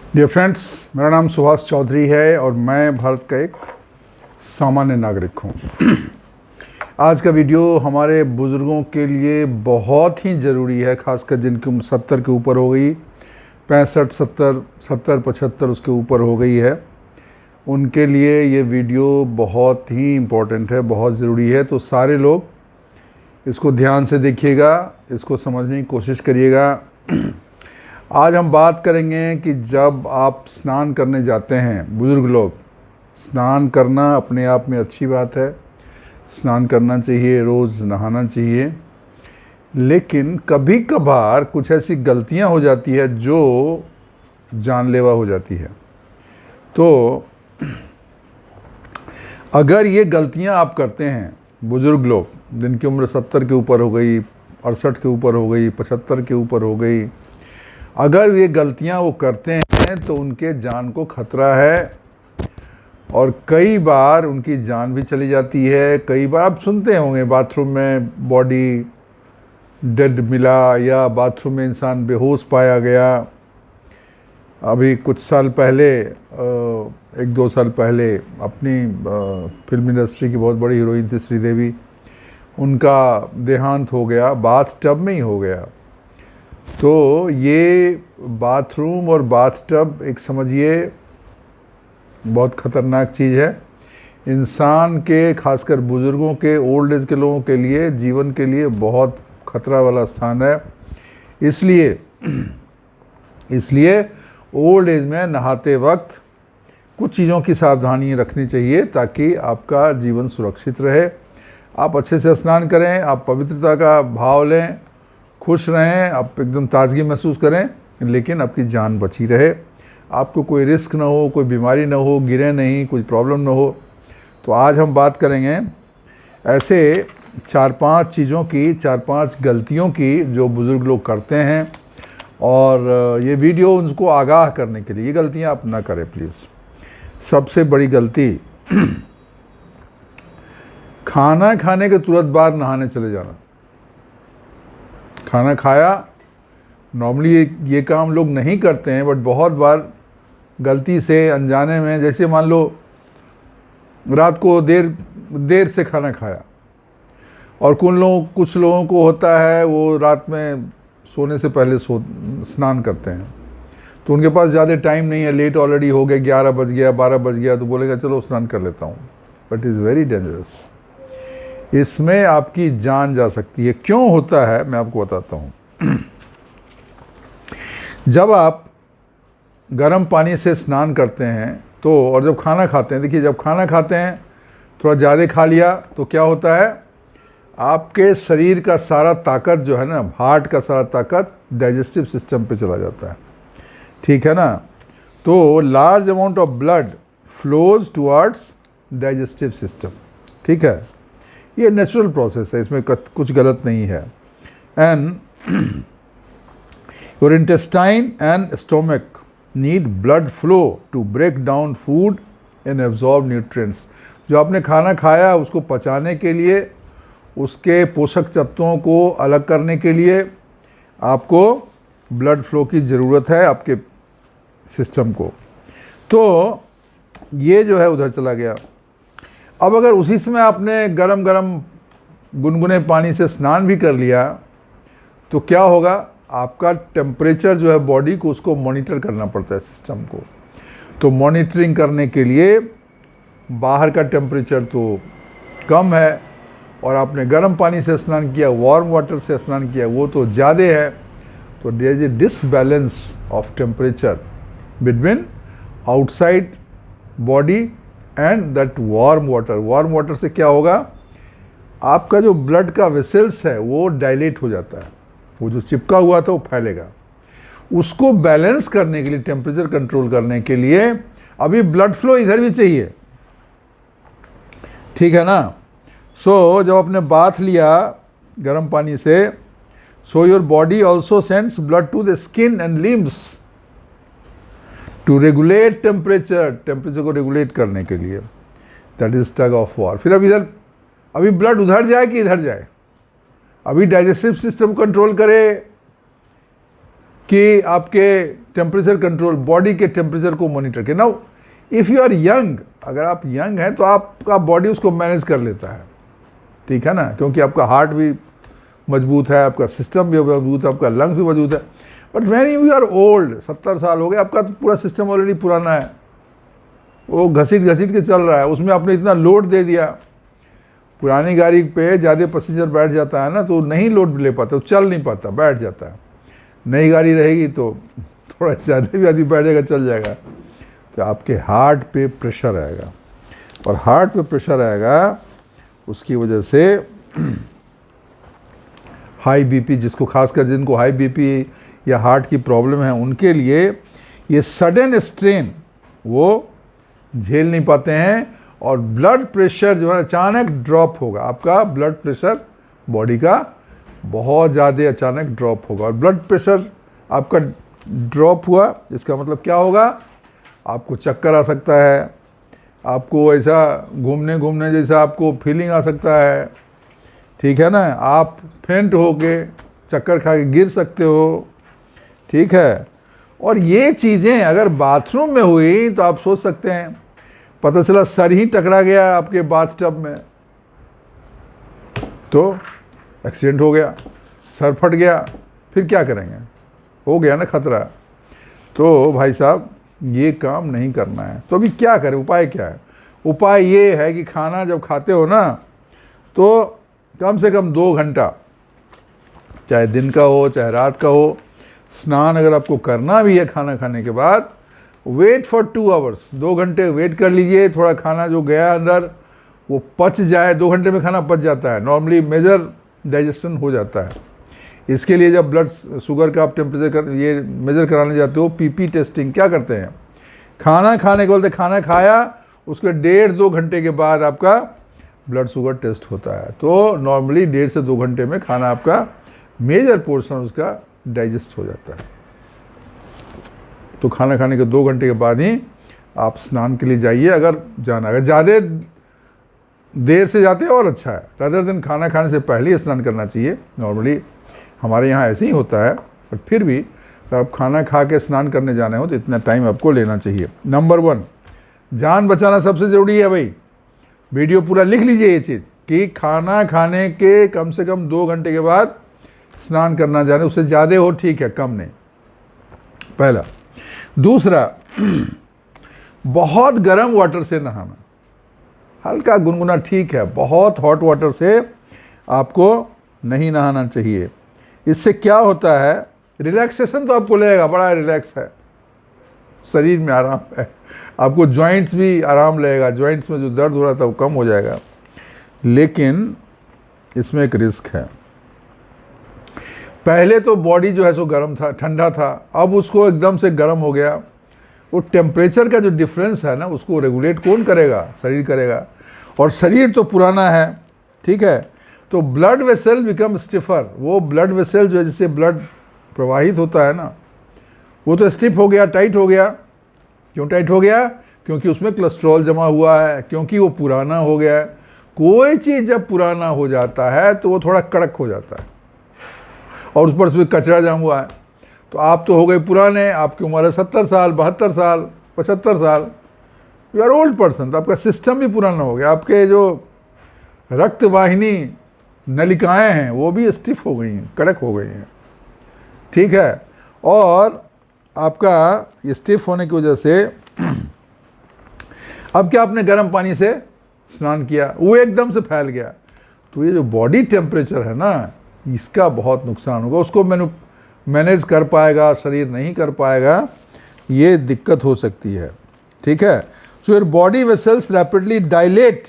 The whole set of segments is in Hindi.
डियर फ्रेंड्स, मेरा नाम सुभाष चौधरी है और मैं भारत का एक सामान्य नागरिक हूँ। आज का वीडियो हमारे बुज़ुर्गों के लिए बहुत ही ज़रूरी है, खासकर जिनकी उम्र 70 के ऊपर हो गई, 65, 70, 75 उसके ऊपर हो गई है। उनके लिए ये वीडियो बहुत ही इम्पोर्टेंट है, बहुत ज़रूरी है। तो सारे लोग इसको ध्यान से देखिएगा, इसको समझने की कोशिश करिएगा। आज हम बात करेंगे कि जब आप स्नान करने जाते हैं, बुज़ुर्ग लोग, स्नान करना अपने आप में अच्छी बात है, स्नान करना चाहिए, रोज़ नहाना चाहिए, लेकिन कभी कभार कुछ ऐसी गलतियां हो जाती है जो जानलेवा हो जाती है। तो अगर ये गलतियां आप करते हैं, बुज़ुर्ग लोग जिनकी उम्र 70 के ऊपर हो गई, 68 के ऊपर हो गई, 75 के ऊपर हो गई, अगर ये गलतियां वो करते हैं तो उनके जान को खतरा है और कई बार उनकी जान भी चली जाती है। कई बार आप सुनते होंगे बाथरूम में बॉडी डेड मिला या बाथरूम में इंसान बेहोश पाया गया। अभी कुछ साल पहले, 1-2 साल पहले, अपनी फिल्म इंडस्ट्री की बहुत बड़ी हीरोइन थी श्रीदेवी, उनका देहांत हो गया, बाथ टब में ही हो गया। तो ये बाथरूम और बाथटब एक समझिए बहुत ख़तरनाक चीज़ है। इंसान के, खासकर बुज़ुर्गों के, ओल्ड एज के लोगों के लिए, जीवन के लिए बहुत खतरा वाला स्थान है। इसलिए ओल्ड एज में नहाते वक्त कुछ चीज़ों की सावधानी रखनी चाहिए ताकि आपका जीवन सुरक्षित रहे। आप अच्छे से स्नान करें, आप पवित्रता का भाव लें, खुश रहें, आप एकदम ताजगी महसूस करें, लेकिन आपकी जान बची रहे, आपको कोई रिस्क ना हो, कोई बीमारी ना हो, गिरे नहीं, कोई प्रॉब्लम ना हो। तो आज हम बात करेंगे ऐसे 4-5 चीज़ों की, 4-5 गलतियों की जो बुज़ुर्ग लोग करते हैं, और ये वीडियो उनको आगाह करने के लिए। ये गलतियां आप ना करें प्लीज़। सबसे बड़ी गलती खाना खाने के तुरंत बाद नहाने चले जाना। खाना खाया, नॉर्मली ये काम लोग नहीं करते हैं, बट बहुत बार गलती से, अनजाने में, जैसे मान लो रात को देर से खाना खाया, और कुछ लोगों को होता है वो रात में सोने से पहले स्नान करते हैं, तो उनके पास ज़्यादा टाइम नहीं है, लेट ऑलरेडी हो गया, 11 बज गया, 12 बज गया, तो बोलेगा चलो स्नान कर लेता हूँ। But is very dangerous. इसमें आपकी जान जा सकती है। क्यों होता है मैं आपको बताता हूँ। जब आप गर्म पानी से स्नान करते हैं तो, और जब खाना खाते हैं, देखिए जब खाना खाते हैं थोड़ा ज़्यादा खा लिया तो क्या होता है, आपके शरीर का सारा ताकत जो है ना, हार्ट का सारा ताकत डाइजेस्टिव सिस्टम पे चला जाता है, ठीक है ना। तो large amount of blood flows towards digestive system, ठीक है। ये नेचुरल प्रोसेस है, इसमें कुछ गलत नहीं है। And your intestine and stomach need blood flow to break down food and absorb nutrients. जो आपने खाना खाया उसको पचाने के लिए, उसके पोषक तत्वों को अलग करने के लिए आपको ब्लड फ्लो की ज़रूरत है आपके सिस्टम को। तो ये जो है उधर चला गया। अब अगर उसी समय आपने गरम गुनगुने पानी से स्नान भी कर लिया तो क्या होगा, आपका टेम्परेचर जो है बॉडी को, उसको मॉनिटर करना पड़ता है सिस्टम को। तो मॉनिटरिंग करने के लिए बाहर का टेम्परेचर तो कम है और आपने गर्म पानी से स्नान किया, वार्म वाटर से स्नान किया, वो तो ज़्यादा है। तो there is a disbalance of temperature between outside body and that warm water. Warm water से क्या होगा, आपका जो ब्लड का वेसल्स है वो डायलेट हो जाता है, वो जो चिपका हुआ था वो फैलेगा। उसको बैलेंस करने के लिए, टेम्परेचर कंट्रोल करने के लिए अभी ब्लड फ्लो इधर भी चाहिए, ठीक है ना। सो जब आपने बाथ लिया गर्म पानी से, so your body also sends blood to the skin and limbs to regulate temperature को रेगुलेट करने के लिए। That is tug of war. फिर अभी ब्लड उधर जाए कि इधर जाए, अभी डाइजेस्टिव सिस्टम कंट्रोल करे कि आपके टेम्परेचर कंट्रोल, बॉडी के टेम्परेचर को मॉनिटर के। Now if you are young, अगर आप यंग हैं तो आपका बॉडी उसको मैनेज कर लेता है, ठीक है ना, क्योंकि आपका हार्ट भी मजबूत है, आपका सिस्टम भी मजबूत है, आपका लंग्स भी मजबूत है। But when you are old, 70 साल हो गए, आपका तो पूरा सिस्टम ऑलरेडी पुराना है, वो घसीट के चल रहा है, उसमें आपने इतना लोड दे दिया। पुरानी गाड़ी पे ज़्यादा पैसेंजर बैठ जाता है ना तो नहीं लोड ले पाता, चल नहीं पाता, बैठ जाता है। नई गाड़ी रहेगी तो थोड़ा ज़्यादा भी आदमी बैठ जाएगा, चल जाएगा। तो आपके हार्ट पे प्रेशर आएगा, और हार्ट पे प्रेशर आएगा, उसकी वजह से हाई बीपी, जिसको खासकर जिनको हाई बीपी या हार्ट की प्रॉब्लम है उनके लिए ये सडन स्ट्रेन वो झेल नहीं पाते हैं, और ब्लड प्रेशर जो है अचानक ड्रॉप होगा। आपका ब्लड प्रेशर बॉडी का बहुत ज़्यादा अचानक ड्रॉप होगा, और ब्लड प्रेशर आपका ड्रॉप हुआ, इसका मतलब क्या होगा, आपको चक्कर आ सकता है, आपको ऐसा घूमने जैसा आपको फीलिंग आ सकता है, ठीक है ना, आप फेंट होके चक्कर खा के गिर सकते हो, ठीक है। और ये चीज़ें अगर बाथरूम में हुई तो आप सोच सकते हैं, पता चला सर ही टकरा गया आपके बाथटब में, तो एक्सीडेंट हो गया, सर फट गया, फिर क्या करेंगे, हो गया ना खतरा। तो भाई साहब ये काम नहीं करना है। तो अभी क्या करें, उपाय क्या है? उपाय ये है कि खाना जब खाते हो ना तो कम से कम 2 घंटा, चाहे दिन का हो चाहे रात का हो, स्नान अगर आपको करना भी है खाना खाने के बाद, वेट फॉर 2 आवर्स, 2 घंटे वेट कर लीजिए, थोड़ा खाना जो गया अंदर वो पच जाए। 2 घंटे में खाना पच जाता है, नॉर्मली मेजर डाइजेशन हो जाता है। इसके लिए जब ब्लड शुगर का आप टेम्परेचर ये मेजर कराने जाते हो, पीपी टेस्टिंग क्या करते हैं, खाना खाने के बोलते खाना खाया उसके 1.5-2 घंटे के बाद आपका ब्लड शुगर टेस्ट होता है। तो नॉर्मली 1.5 से 2 घंटे में खाना आपका मेजर पोर्शन उसका डाइजेस्ट हो जाता है। तो खाना खाने के 2 घंटे के बाद ही आप स्नान के लिए जाइए, अगर जाना। अगर ज़्यादा देर से जाते हैं और अच्छा है, रादर दिन खाना खाने से पहले ही स्नान करना चाहिए। नॉर्मली हमारे यहाँ ऐसे ही होता है, बट फिर भी अगर आप खाना खा के स्नान करने जाने हो तो इतना टाइम आपको लेना चाहिए। नंबर 1, जान बचाना सबसे ज़रूरी है भाई। वीडियो पूरा लिख लीजिए ये चीज़ कि खाना खाने के कम से कम 2 घंटे के बाद स्नान करना जाने, उससे ज़्यादा हो ठीक है, कम नहीं, पहला। दूसरा, बहुत गर्म वाटर से नहाना, हल्का गुनगुना ठीक है, बहुत हॉट वाटर से आपको नहीं नहाना चाहिए। इससे क्या होता है, रिलैक्सेशन तो आपको लगेगा, बड़ा रिलैक्स है, शरीर में आराम है, आपको जॉइंट्स भी आराम लगेगा, जॉइंट्स में जो दर्द हो रहा था वो कम हो जाएगा। लेकिन इसमें एक रिस्क है। पहले तो बॉडी जो है सो गर्म था, ठंडा था, अब उसको एकदम से गर्म हो गया। वो टेम्परेचर का जो डिफरेंस है ना, उसको रेगुलेट कौन करेगा, शरीर करेगा, और शरीर तो पुराना है, ठीक है। तो ब्लड वेसल बिकम स्टिफर, वो ब्लड वेसल जो है जिससे ब्लड प्रवाहित होता है ना, वो तो स्टिफ हो गया, टाइट हो गया। क्यों टाइट हो गया? क्योंकि उसमें कोलेस्ट्रॉल जमा हुआ है, क्योंकि वो पुराना हो गया है। कोई चीज़ जब पुराना हो जाता है तो वो थोड़ा कड़क हो जाता है, और उस पर उसमें कचरा जमा हुआ है। तो आप तो हो गए पुराने, आपकी उम्र है 70 साल, 72 साल, 75 साल, यू आर ओल्ड पर्सन, तो आपका सिस्टम भी पुराना हो गया, आपके जो रक्त वाहिनी नलिकाएं हैं वो भी स्टिफ हो गई हैं, कड़क हो गई हैं, ठीक है। और आपका ये स्टिफ होने की वजह से अब क्या, आपने गर्म पानी से स्नान किया, वो एकदम से फैल गया, तो ये जो बॉडी टेम्परेचर है ना, इसका बहुत नुकसान होगा। उसको मैनेज कर पाएगा शरीर, नहीं कर पाएगा, ये दिक्कत हो सकती है, ठीक है। So your body vessels rapidly dilate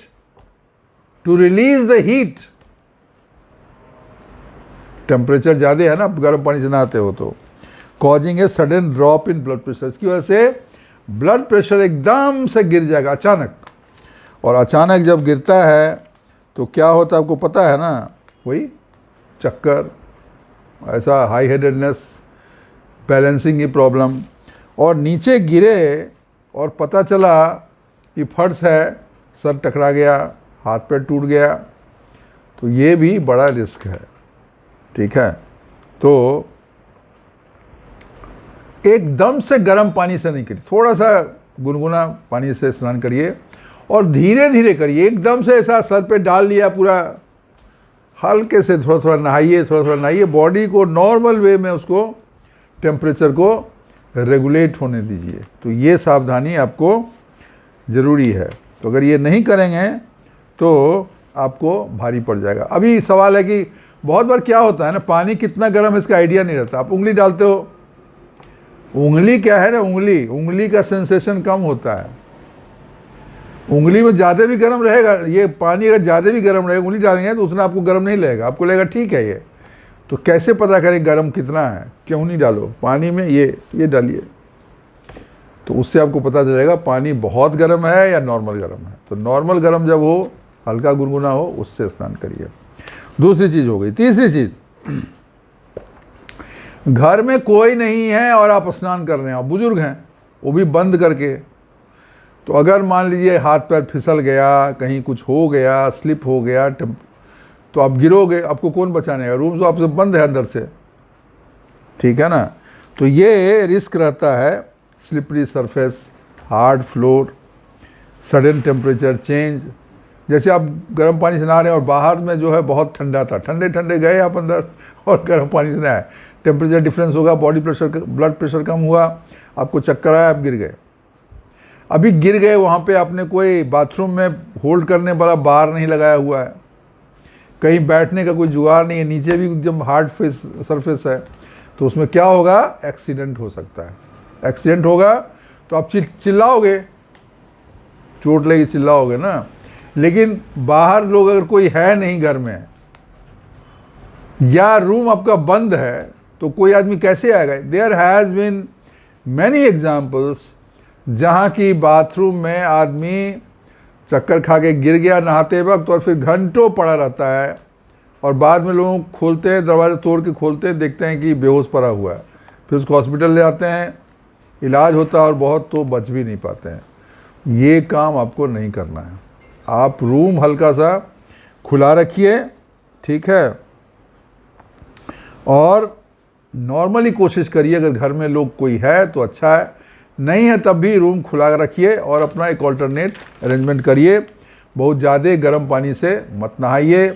to release the heat. Temperature ज़्यादा है ना, गर्म पानी से नहाते हो तो, causing a sudden drop in blood pressure. इसकी वजह से ब्लड प्रेशर एकदम से गिर जाएगा अचानक, और अचानक जब गिरता है तो क्या होता है आपको पता है ना, वही चक्कर, ऐसा हाई हेडेडनेस, बैलेंसिंग की प्रॉब्लम, और नीचे गिरे और पता चला कि फर्श है, सर टकरा गया, हाथ पैर टूट गया, तो ये भी बड़ा रिस्क है, ठीक है। तो एकदम से गर्म पानी से नहीं करिए, थोड़ा सा गुनगुना पानी से स्नान करिए और धीरे धीरे करिए। एकदम से ऐसा सर पे डाल लिया पूरा, हल्के से थोड़ा थोड़ा नहाइए, थोड़ा थोड़ा नहाइए। बॉडी को नॉर्मल वे में उसको टेम्परेचर को रेगुलेट होने दीजिए। तो ये सावधानी आपको ज़रूरी है। तो अगर ये नहीं करेंगे तो आपको भारी पड़ जाएगा। अभी सवाल है कि बहुत बार क्या होता है ना, पानी कितना गर्म है इसका आइडिया नहीं रहता। आप उंगली डालते हो, उंगली क्या है ना, उंगली का सेंसेशन कम होता है। उंगली में ज़्यादा भी गर्म रहेगा, ये पानी अगर ज़्यादा भी गर्म रहेगा, उंगली डालेंगे तो उतना आपको गर्म नहीं लगेगा, आपको लगेगा ठीक है ये। तो कैसे पता करें गर्म कितना है? क्यों नहीं डालो पानी में, ये डालिए, तो उससे आपको पता चलेगा पानी बहुत गर्म है या नॉर्मल गर्म है। तो नॉर्मल गर्म जब हो, हल्का गुनगुना हो, उससे स्नान करिए। दूसरी चीज़ हो गई। तीसरी चीज़, घर में कोई नहीं है और आप स्नान कर रहे हैं, आप बुजुर्ग हैं, वो भी बंद करके। तो अगर मान लीजिए हाथ पैर फिसल गया, कहीं कुछ हो गया, स्लिप हो गया, तो आप गिरोगे, आपको कौन बचाने का? रूम तो आपसे बंद है अंदर से, ठीक है ना। तो ये रिस्क रहता है, slippery surface, hard floor, sudden temperature change. जैसे आप गर्म पानी से नहा रहे हैं और बाहर में जो है बहुत ठंडा था, ठंडे ठंडे गए आप अंदर और गर्म पानी से नहाए, टेम्परेचर डिफरेंस होगा, बॉडी प्रेशर, ब्लड प्रेशर कम हुआ, आपको चक्कर आया, आप गिर गए। अभी गिर गए, वहाँ पे आपने कोई बाथरूम में होल्ड करने वाला बार नहीं लगाया हुआ है, कहीं बैठने का कोई जुगाड़ नहीं है, नीचे भी एकदम हार्ड सरफेस है, तो उसमें क्या होगा? एक्सीडेंट हो सकता है। एक्सीडेंट होगा तो आप चिल्लाओगे, चोट लगी चिल्लाओगे ना। लेकिन बाहर लोग अगर कोई है नहीं घर में, या रूम आपका बंद है, तो कोई आदमी कैसे आएगा? There has been many examples जहाँ की बाथरूम में आदमी चक्कर खा के गिर गया नहाते वक्त और फिर घंटों पड़ा रहता है, और बाद में लोग खोलते हैं, दरवाज़ा तोड़ के खोलते हैं, देखते हैं कि बेहोश पड़ा हुआ है, फिर उसको हॉस्पिटल ले जाते हैं, इलाज होता है और बहुत तो बच भी नहीं पाते हैं। ये काम आपको नहीं करना है। आप रूम हल्का सा खुला रखिए, ठीक है, और नॉर्मली कोशिश करिए, अगर घर में लोग कोई है तो अच्छा है, नहीं है तब भी रूम खुला रखिए और अपना एक ऑल्टरनेट अरेंजमेंट करिए। बहुत ज़्यादा गर्म पानी से मत नहाइए।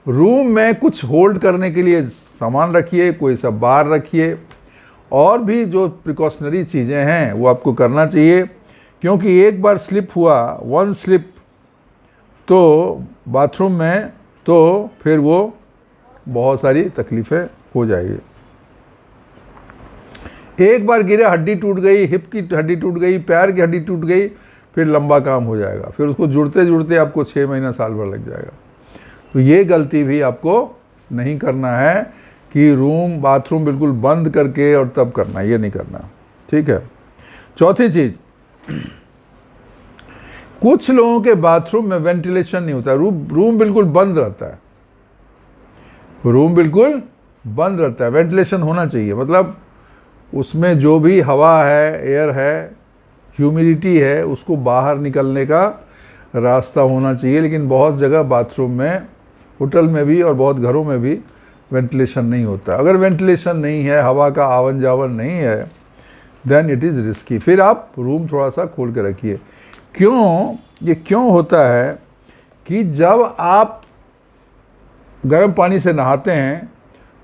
रूम में कुछ होल्ड करने के लिए सामान रखिए, कोई सा बार रखिए, और भी जो प्रिकॉशनरी चीज़ें हैं वो आपको करना चाहिए, क्योंकि एक बार स्लिप हुआ, वन स्लिप तो बाथरूम में, तो फिर वो बहुत सारी तकलीफ़ें हो जाएगी। एक बार गिरे, हड्डी टूट गई, हिप की हड्डी टूट गई, पैर की हड्डी टूट गई, फिर लंबा काम हो जाएगा, फिर उसको जुड़ते जुड़ते आपको 6 महीना साल भर लग जाएगा। तो ये गलती भी आपको नहीं करना है कि रूम बाथरूम बिल्कुल बंद करके और तब करना, ये नहीं करना, ठीक है। चौथी चीज़, कुछ लोगों के बाथरूम में वेंटिलेशन नहीं होता, रूम बिल्कुल बंद रहता है, रूम बिल्कुल बंद रहता है। वेंटिलेशन होना चाहिए, मतलब उसमें जो भी हवा है, एयर है, ह्यूमिडिटी है, उसको बाहर निकलने का रास्ता होना चाहिए। लेकिन बहुत जगह बाथरूम में, होटल में भी और बहुत घरों में भी वेंटिलेशन नहीं होता। अगर वेंटिलेशन नहीं है, हवा का आवन जावन नहीं है, देन इट इज़ रिस्की। फिर आप रूम थोड़ा सा खोल के रखिए। ये क्यों होता है कि जब आप गर्म पानी से नहाते हैं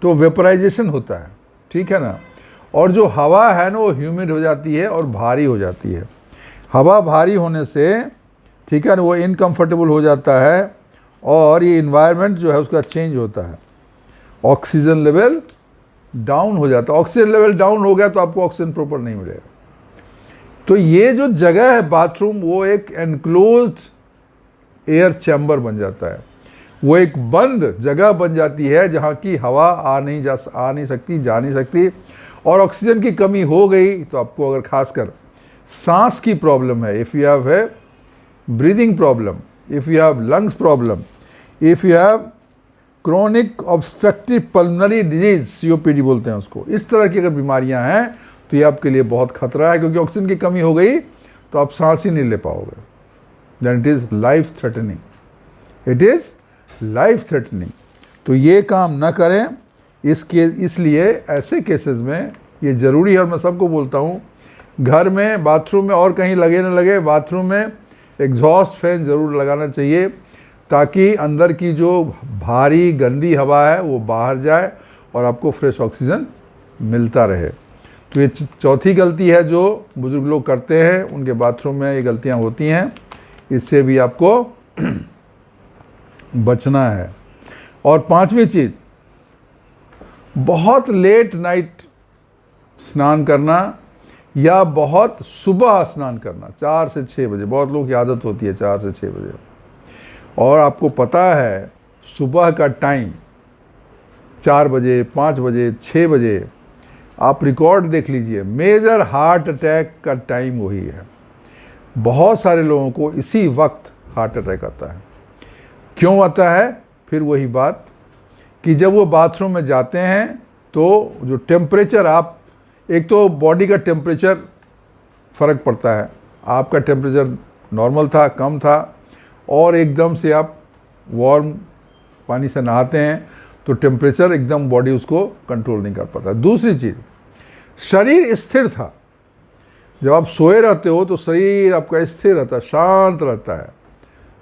तो वेपराइजेशन होता है, ठीक है ना, और जो हवा है ना वो ह्यूमिड हो जाती है और भारी हो जाती है। हवा भारी होने से, ठीक है ना, वो इनकम्फर्टेबल हो जाता है और ये इन्वायरमेंट जो है उसका चेंज होता है, ऑक्सीजन लेवल डाउन हो जाता है। ऑक्सीजन लेवल डाउन हो गया तो आपको ऑक्सीजन प्रॉपर नहीं मिलेगा। तो ये जो जगह है बाथरूम, वो एक एनक्लोज्ड एयर चैम्बर बन जाता है, वो एक बंद जगह बन जाती है जहाँ की हवा आ नहीं सकती, जा नहीं सकती। और ऑक्सीजन की कमी हो गई तो आपको अगर खासकर सांस की प्रॉब्लम है, इफ़ यू हैव है breathing problem, if you have lungs problem, if you have chronic obstructive pulmonary disease, COPD बोलते हैं उसको, इस तरह की अगर बीमारियां हैं तो ये आपके लिए बहुत खतरा है, क्योंकि ऑक्सीजन की कमी हो गई तो आप सांस ही नहीं ले पाओगे। Then it is life threatening, it is life threatening. तो ये काम ना करें। इसलिए ऐसे केसेस में ये ज़रूरी है और मैं सबको बोलता हूँ, घर में, बाथरूम में और कहीं लगे ना लगे, बाथरूम में एग्जॉस्ट फैन ज़रूर लगाना चाहिए ताकि अंदर की जो भारी गंदी हवा है वो बाहर जाए और आपको फ्रेश ऑक्सीजन मिलता रहे। तो ये चौथी गलती है जो बुज़ुर्ग लोग करते हैं, उनके बाथरूम में ये गलतियाँ होती हैं, इससे भी आपको बचना है। और पांचवी चीज़, बहुत लेट नाइट स्नान करना या बहुत सुबह स्नान करना, 4 से 6 बजे, बहुत लोगों की आदत होती है 4 से 6 बजे। और आपको पता है सुबह का टाइम 4 बजे, 5 बजे, 6 बजे, आप रिकॉर्ड देख लीजिए, मेजर हार्ट अटैक का टाइम वही है। बहुत सारे लोगों को इसी वक्त हार्ट अटैक आता है। क्यों आता है? फिर वही बात कि जब वो बाथरूम में जाते हैं तो जो टेम्परेचर, आप एक तो बॉडी का टेम्परेचर फ़र्क पड़ता है, आपका टेम्परेचर नॉर्मल था, कम था, और एकदम से आप वार्म पानी से नहाते हैं तो टेम्परेचर एकदम बॉडी उसको कंट्रोल नहीं कर पाता। दूसरी चीज़, शरीर स्थिर था, जब आप सोए रहते हो तो शरीर आपका स्थिर रहता है, शांत रहता है।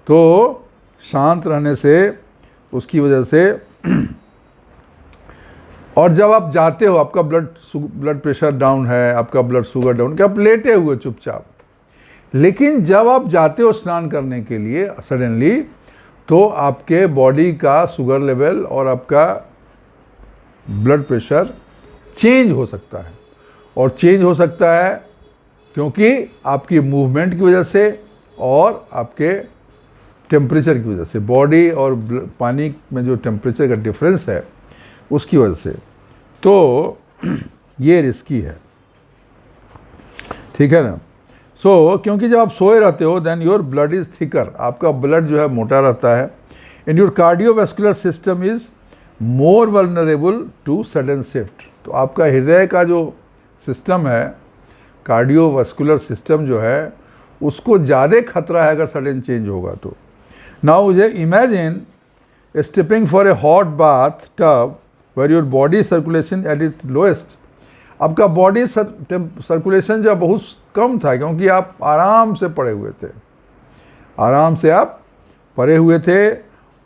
तो शांत रहने से, उसकी वजह से, और जब आप जाते हो, आपका ब्लड प्रेशर डाउन है, आपका ब्लड शुगर डाउन, कि आप लेटे हुए चुपचाप, लेकिन जब आप जाते हो स्नान करने के लिए सडनली, तो आपके बॉडी का शुगर लेवल और आपका ब्लड प्रेशर चेंज हो सकता है। और चेंज हो सकता है क्योंकि आपकी मूवमेंट की वजह से और आपके टेम्परेचर की वजह से, बॉडी और पानी में जो टेम्परेचर का डिफरेंस है उसकी वजह से। तो ये रिस्की है, ठीक है ना। क्योंकि जब आप सोए रहते हो, then your blood is thicker, आपका ब्लड जो है मोटा रहता है, and your cardiovascular system is more vulnerable to sudden shift. तो आपका हृदय का जो सिस्टम है, कार्डियोवैस्कुलर सिस्टम जो है, उसको ज़्यादा खतरा है अगर सडन चेंज होगा तो। Now imagine stepping for a hot bath tub where your body circulation at it lowest. आपका बॉडी सर्कुलेशन जो बहुत कम था क्योंकि आप आराम से पड़े हुए थे, आराम से आप पड़े हुए थे,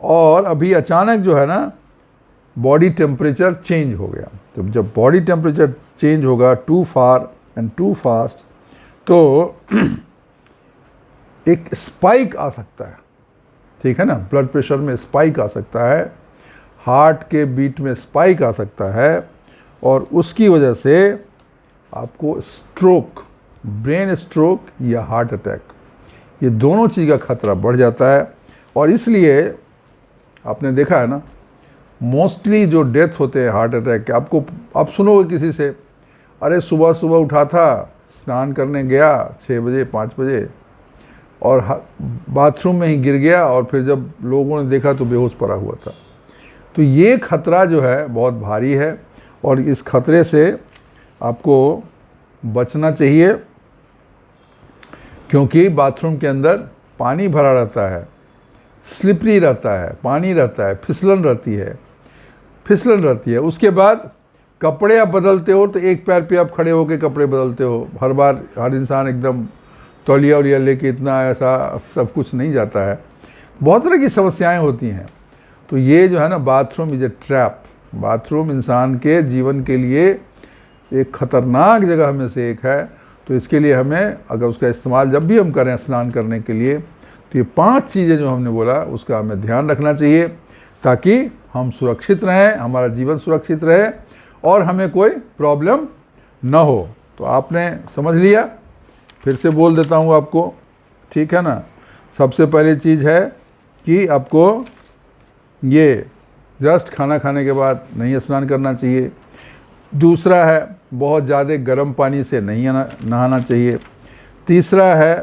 और अभी अचानक जो है ना बॉडी टेम्परेचर चेंज हो गया। तो जब बॉडी टेम्परेचर चेंज होगा too far and too fast, तो एक स्पाइक आ सकता है, ठीक है ना, ब्लड प्रेशर में स्पाइक आ सकता है, हार्ट के बीट में स्पाइक आ सकता है, और उसकी वजह से आपको स्ट्रोक, ब्रेन स्ट्रोक या हार्ट अटैक, ये दोनों चीज़ का खतरा बढ़ जाता है। और इसलिए आपने देखा है ना, मोस्टली जो डेथ होते हैं हार्ट अटैक के, आप सुनोगे किसी से, अरे सुबह सुबह उठा था, स्नान करने गया 6 बजे 5 बजे और बाथरूम में ही गिर गया, और फिर जब लोगों ने देखा तो बेहोश पड़ा हुआ था। तो ये खतरा जो है बहुत भारी है, और इस खतरे से आपको बचना चाहिए, क्योंकि बाथरूम के अंदर पानी भरा रहता है, स्लिपरी रहता है, पानी रहता है, फिसलन रहती है। उसके बाद कपड़े आप बदलते हो तो एक पैर पे आप खड़े होकर कपड़े बदलते हो, हर बार हर इंसान एकदम तौलिया उलिया लेके इतना ऐसा सब कुछ नहीं जाता है, बहुत तरह की समस्याएं होती हैं। तो ये जो है ना, bathroom is a trap. Bathroom इंसान के जीवन के लिए एक ख़तरनाक जगह में से एक है। तो इसके लिए हमें, अगर उसका इस्तेमाल जब भी हम करें स्नान करने के लिए, तो ये 5 चीज़ें जो हमने बोला उसका हमें ध्यान रखना चाहिए, ताकि हम सुरक्षित रहें, हमारा जीवन सुरक्षित रहे और हमें कोई प्रॉब्लम ना हो। तो आपने समझ लिया, फिर से बोल देता हूँ आपको, ठीक है ना। सबसे पहली चीज़ है कि आपको ये जस्ट खाना खाने के बाद नहीं स्नान करना चाहिए। दूसरा है, बहुत ज़्यादा गर्म पानी से नहीं नहाना चाहिए। तीसरा है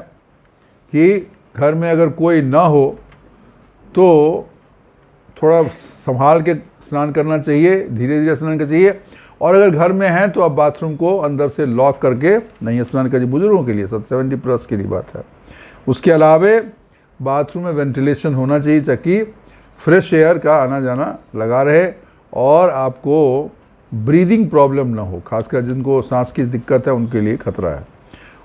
कि घर में अगर कोई ना हो तो थोड़ा संभाल के स्नान करना चाहिए, धीरे धीरे स्नान करना चाहिए। और अगर घर में हैं तो आप बाथरूम को अंदर से लॉक करके नहीं स्नान करिए। बुजुर्गों के लिए, 70+ के लिए बात है। उसके अलावा बाथरूम में वेंटिलेशन होना चाहिए ताकि फ्रेश एयर का आना जाना लगा रहे और आपको ब्रीदिंग प्रॉब्लम ना हो, खासकर जिनको सांस की दिक्कत है उनके लिए खतरा है।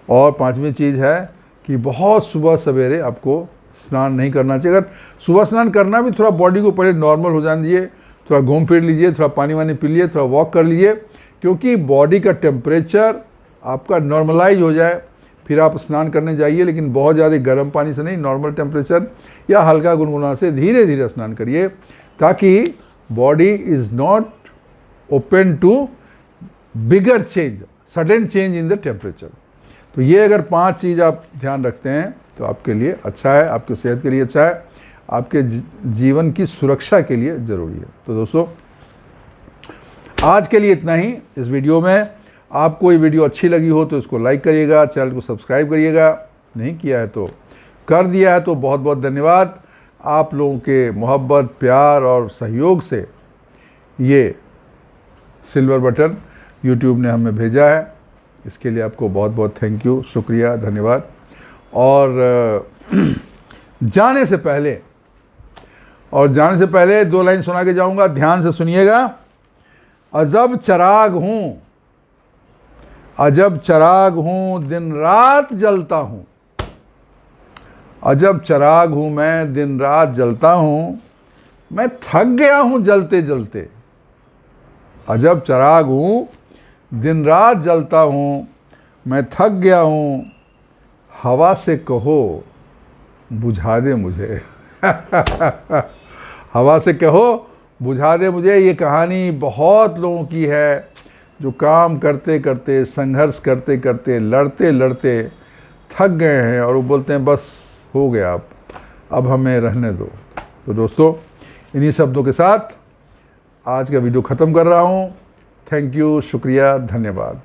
और पांचवी चीज़ है कि बहुत सुबह सवेरे आपको स्नान नहीं करना चाहिए। अगर सुबह स्नान करना भी, थोड़ा बॉडी को पहले नॉर्मल हो जाने दीजिए, थोड़ा घूम फिर लीजिए, थोड़ा पानी वानी पी लीजिए, थोड़ा वॉक कर लीजिए, क्योंकि बॉडी का टेम्परेचर आपका नॉर्मलाइज हो जाए, फिर आप स्नान करने जाइए। लेकिन बहुत ज़्यादा गर्म पानी से नहीं, नॉर्मल टेम्परेचर या हल्का गुनगुना से धीरे धीरे स्नान करिए, ताकि body is not open to bigger change, sudden change in the temperature. तो ये अगर 5 चीज़ आप ध्यान रखते हैं तो आपके लिए अच्छा है, आपकी सेहत के लिए अच्छा है, आपके जीवन की सुरक्षा के लिए ज़रूरी है। तो दोस्तों, आज के लिए इतना ही इस वीडियो में। आपको ये वीडियो अच्छी लगी हो तो इसको लाइक करिएगा, चैनल को सब्सक्राइब करिएगा, नहीं किया है तो कर दिया है तो बहुत बहुत धन्यवाद। आप लोगों के मोहब्बत, प्यार और सहयोग से ये सिल्वर बटन यूट्यूब ने हमें भेजा है, इसके लिए आपको बहुत बहुत थैंक यू, शुक्रिया, धन्यवाद। और जाने से पहले 2 लाइन सुना के जाऊंगा, ध्यान से सुनिएगा। अजब चराग हूं दिन रात जलता हूं, अजब चराग हूं मैं दिन रात जलता हूं, मैं थक गया हूं जलते जलते। अजब चराग हूं दिन रात जलता हूं, मैं थक गया हूं, हवा से कहो बुझा दे मुझे। हवा से कहो बुझा दे मुझे। ये कहानी बहुत लोगों की है जो काम करते करते, संघर्ष करते करते, लड़ते लड़ते थक गए हैं और वो बोलते हैं बस हो गया, अब हमें रहने दो। तो दोस्तों, इन्हीं शब्दों के साथ आज का वीडियो ख़त्म कर रहा हूँ। थैंक यू, शुक्रिया, धन्यवाद।